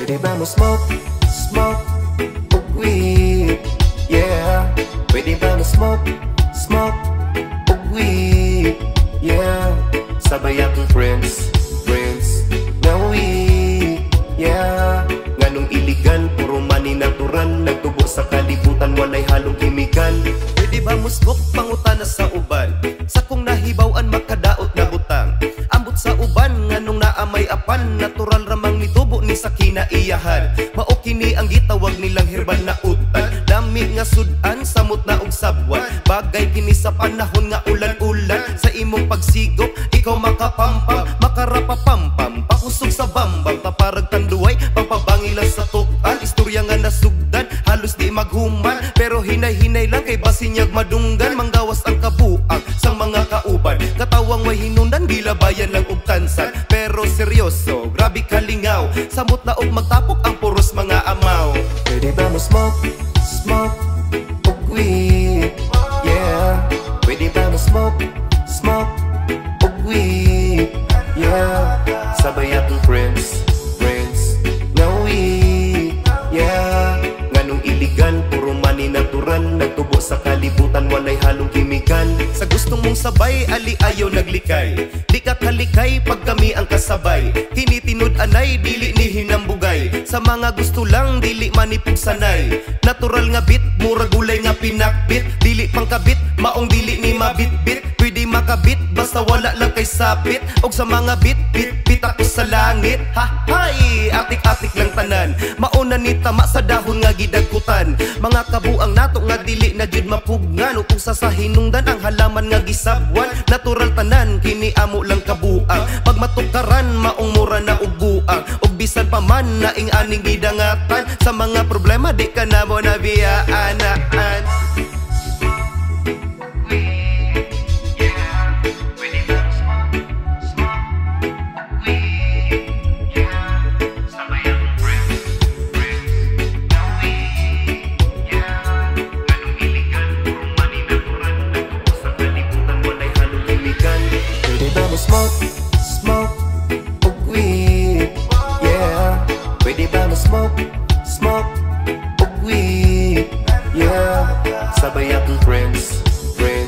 Pwede ba mo smoke, smoke, ug weed? Yeah. Pwede ba mo smoke, smoke, ug weed? Yeah. Sabay akong friends, friends na weed. Yeah. Nganong iligan, puro money natural, nagtubo sa kalibutan, walay halong kimikal. Pwede ba mo smoke, pangutana sa uban? Sa kung nahibawan, makadaot na butang. Ambot sa uban, nganong naamay apan, natural ramang nitubo ni sa kinaiyahan. Mao kini ang gitawag nilang herbal na utan. Dami nga sudan, samot na og sabwan. Bagay kini sa panahon nga ulan-ulan. Sa imong pagsigop, ikaw makapampam, makarapapampam, pakusog sa bambam, taparag tanduay, pampabangilan sa tukan. Istorya nga nasugdan, halos di maghuman, pero hinay-hinay lang kay basinyag madunggan. Manggawas ang kabuang sang mga kauban, katawang may hinundan, gilabayan lang og tansan. Pero seryoso, grabe kalingaw, samot na og magtapok ang puros mga amaw. Pwede ba mo smoke, smoke, ug weed? Yeah. Pwede ba mo smoke, smoke, ug weed? Yeah. Sabay akong friends, friends na weed. Yeah. Nganong iligan, puro money natural, nagtubo sa kalibutan, walay halong kimikal. Sa gustong mong sabay, ali ayaw naglikay. Di ka kalikay pag kami ang kasabay. Kinitinud anay, dili ni hinambugay. Sa mga gusto lang, dili manipog sanay. Natural nga bit, mura gulay nga pinakbit. Dili pang kabit, maong dili ni mabitbit. Pwede makabit, basta wala lang kay sapit. Og sa mga bit ako sa langit. Ha-hay, atik-atik lang tanan. Mauna ni tama sa dahon nga gidagkutan. Mga kabuang nato nga dili na jud mapugnan. Kung sa hinungdan ang halaman nga gisabwan. Natural tanan, kini amo lang kabuang. Pag matukaran, maong mura na uguang. Og bisan pa man na ing aning gidangatan. Sa mga problema, di ka na mo nabiyaan. Smoke, smoke, ug weed. Yeah. Pwede ba mo smoke, smoke, ug weed? Yeah. Sabay akong friends, friends